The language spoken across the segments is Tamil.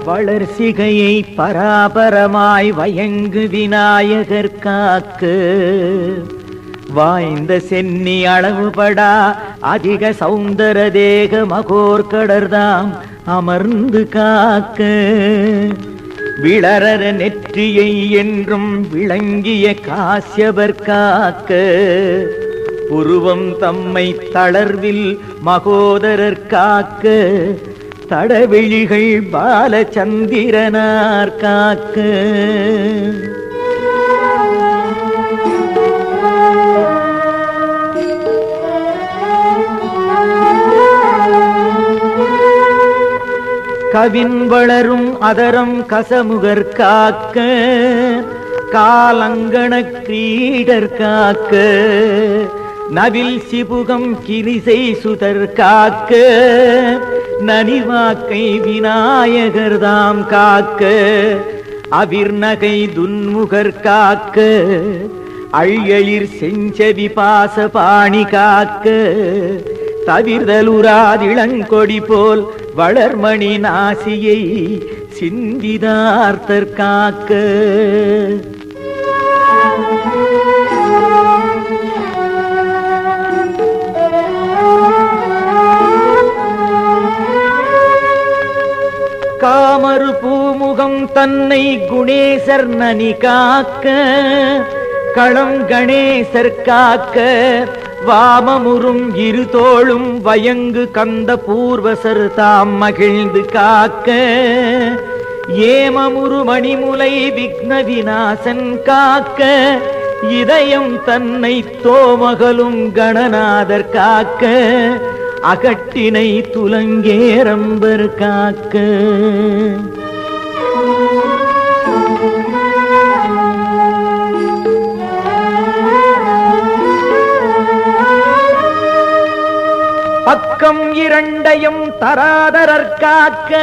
வளர்சிகையை பராபரமாய் வயங்கு விநாயகர் காக்கு, வாய்ந்த சென்னி அளவுபடா அதிக சௌந்தர தேக மகோர்கடர்தாம் அமர்ந்து காக்க, விளரர நெற்றியை என்றும் விளங்கிய காசியவர் காக்க, புருவம் தம்மை தளர்வில் மகோதரர் காக்க, தடவெளிகள் பாலச்சந்திரனார் காக்க, கவின் வளரும் அதரம் கசமுகர் காக்க, காலங்கண கிரீடர் காக்க, நவில் சிபுகம் கிரிசை சுதர் காக்க, நனிவாக்கை விநாயகர்தாம் காக்க, அவிர்நகை துன்முகர் காக்க, அழியளிர் செஞ்சவி பாச பாணி காக்க, தவிர்தலுராதிளங்கொடி போல் வளர்மணி நாசியை சிந்திதார்த்தர் காக்க, காமரு பூமுகம் தன்னை குணேசர் நனி காக்க, களம் கணேசர் காக்க, வாமமுறும் இரு தோளும் வயங்கு கந்த பூர்வசர் தாம் மகிழ்ந்து காக்க, ஏமமுறு மணிமுலை விக்ன விநாசன் காக்க, இதயம் தன்னை தோமகளும் கணநாதர் காக்க, அகட்டினை துலங்கேரம்பர் காக்க, பக்கம் இரண்டையும் தராதரர் காக்க,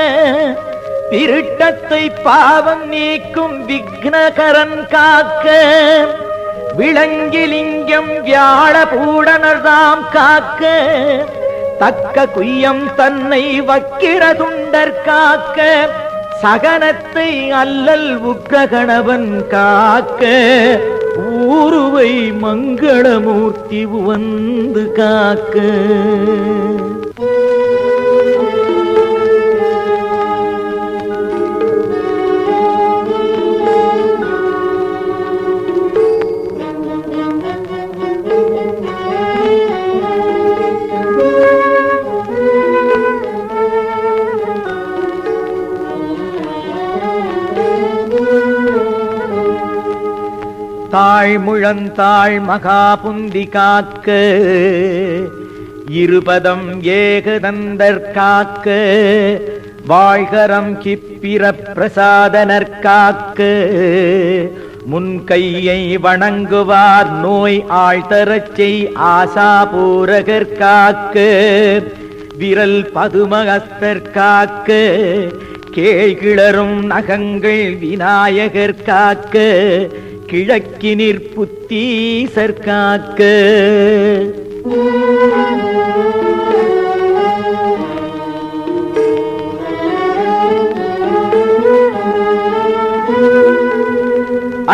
திருட்டத்தை பாவம் நீக்கும் விக்னகரன் காக்க, விளங்கிலிங்கம் வியாழ பூடனர்தாம் காக்க, தக்க குய்யம் தன்னை வக்கிரதுண்டர் காக்க, சகனத்தை அல்லல் உக்ரகணவன் காக்க, ஊருவை மங்களமூர்த்தி வந்து காக்க, தாழ்முழந்தாள் மகாபுந்தி காக்க, இருபதம் ஏகதந்தர் காக்க, வாழ்கரம் கிப்பிர பிரசாதனர் காக்க, முன்கையை வணங்குவார் நோய் ஆழ்தரச்சை ஆசாபூரகர் காக்க, விரல் பதுமகஸ்தர் காக்க, கேழ்கிளரும் நகங்கள் விநாயகர் காக்க, கிழக்கினிற் புத்தீசர் காக்க,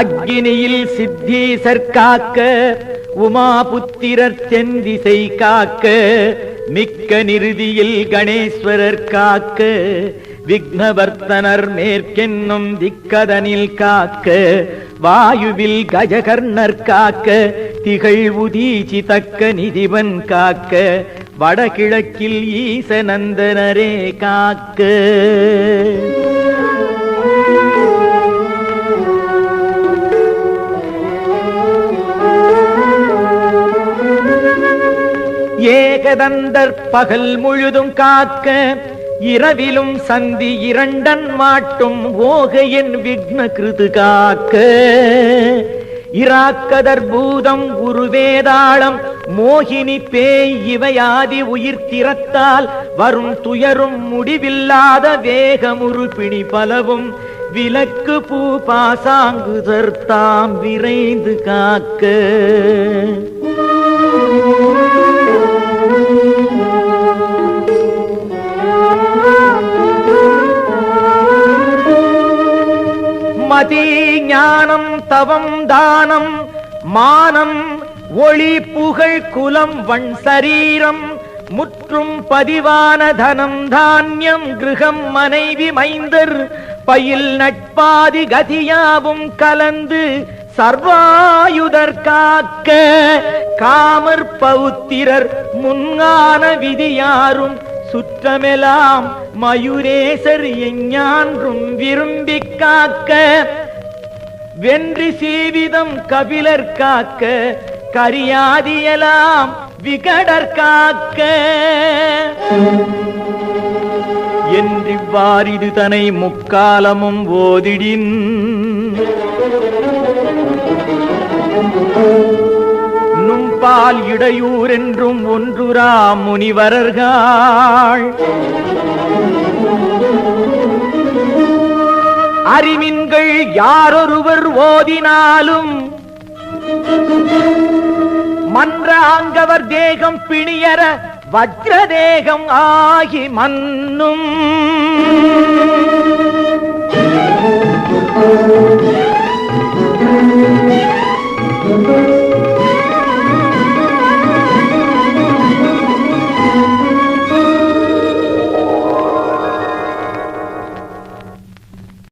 அக்கினியில் சித்தீசர் காக்க, உமாபுத்திரர் செந்திசை காக்க, மிக்க நிருதியில் கணேஸ்வரர் காக்க, விக்னவர்த்தனர் மேற்கென்னும் திக்கதனில் காக்க, வாயுவில் கஜகர்ணர் காக்க, திகழ் உதீச்சி தக்க நிதிவன் காக்க, வடகிழக்கில் ஈசநந்தனரே காக்க, ஏகதந்தர் பகல் முழுதும் காக்க இரவிலும் சந்தி இரண்டன் மாட்டும் ஓகையன் விக்ன கிருது காக்க இராக்கதர் பூதம் உருவேதாளம் மோகினி பேய் இவையாதி உயிர் திறத்தால் வரும் துயரும் முடிவில்லாத வேகமுறு பிணி பலவும் விலக்கு பூ பாசாங்குதர் தாம் விரைந்து காக்க மதி ஞானம் தவம் தானம் மானம் ஒளி புகழ் குலம் வண் சரீரம் முற்றும் பதிவான தனம் தானியம் கிருகம் மனைவி மைந்தர் பயில் நட்பாதி கதியாவும் கலந்து சர்வாயுதர் காக்க காமர் பௌத்திரர் முன்கான விதியாரும் சுற்றமெலாம் மயூரேசர் எஞ்ஞான்றும் விரும்பி காக்க வென்றி சீவிதம் கபிலர் காக்க கரியாதியலாம் விகடர் காக்க என்றிவ்வாறிது தனை முக்காலமும் ஓதிடின் நும்பால் இடையூர் என்றும் ஒன்றுரா முனிவரர்கள் அறிவின்கள் யாரொருவர் ஓதினாலும் மன்ற ஆங்கவர் தேகம் பிணியர வஜ்ர தேகம் ஆகி மன்னும்